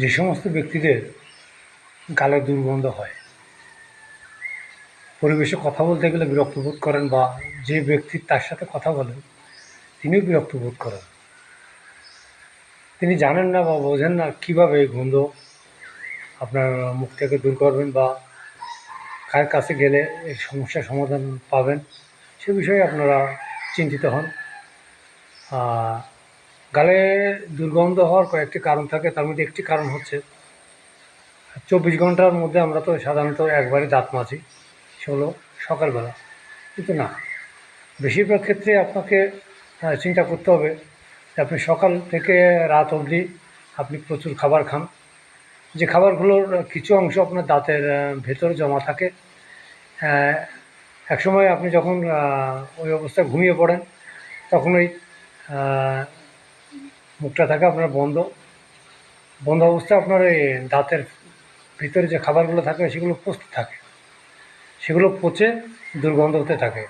যে সমস্ত ব্যক্তিদের গালে দুর্গন্ধ হয়, পরিবেশে কথা বলতে গেলে বিরক্ত বোধ করেন, বা যে ব্যক্তি তার সাথে কথা বলেন তিনিও বিরক্ত বোধ করেন, তিনি জানেন না বা বোঝেন না কীভাবে এই গন্ধ আপনার মুখ থেকে দূর করবেন বা কার কাছে গেলে এর সমস্যার সমাধান পাবেন, সে বিষয়ে আপনারা চিন্তিত হন। গালে দুর্গন্ধ হওয়ার কয়েকটি কারণ থাকে, তার মধ্যে একটি কারণ হচ্ছে 24 ঘন্টার মধ্যে আমরা তো সাধারণত একবারই দাঁত মাজি, সেগুলো সকালবেলা। কিন্তু না, বেশিরভাগ ক্ষেত্রে আপনাকে চিন্তা করতে হবে যে আপনি সকাল থেকে রাত অবধি আপনি প্রচুর খাবার খান, যে খাবারগুলোর কিছু অংশ আপনার দাঁতের ভেতরে জমা থাকে। একসময় আপনি যখন ওই অবস্থায় ঘুমিয়ে পড়েন তখন ওই মুখটা থাকে আপনার বন্ধ বন্ধ অবস্থায় আপনার এই দাঁতের ভিতরে যে খাবারগুলো থাকে সেগুলো পচতে থাকে, সেগুলো পচে দুর্গন্ধ হতে থাকে।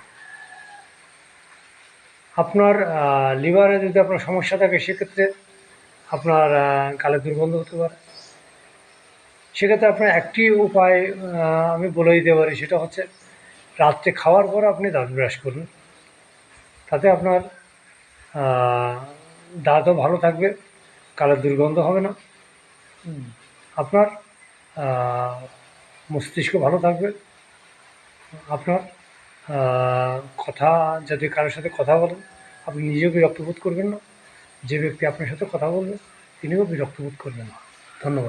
আপনার লিভারে যদি আপনার সমস্যা থাকে সেক্ষেত্রে আপনার গালে দুর্গন্ধ হতে পারে। সেক্ষেত্রে আপনার একটি উপায় আমি বলে দিতে পারি, সেটা হচ্ছে রাত্রে খাওয়ার পর আপনি দাঁত ব্রাশ করুন, তাতে আপনার দাঁতও ভালো থাকবে, গালের দুর্গন্ধ হবে না, আপনার মস্তিষ্ক ভালো থাকবে, আপনার কথা যদি কারোর সাথে কথা বলেন আপনি নিজেও বিরক্ত বোধ করবেন না, যে ব্যক্তি আপনার সাথে কথা বলবে তিনিও বিরক্ত বোধ করবেন না। ধন্যবাদ।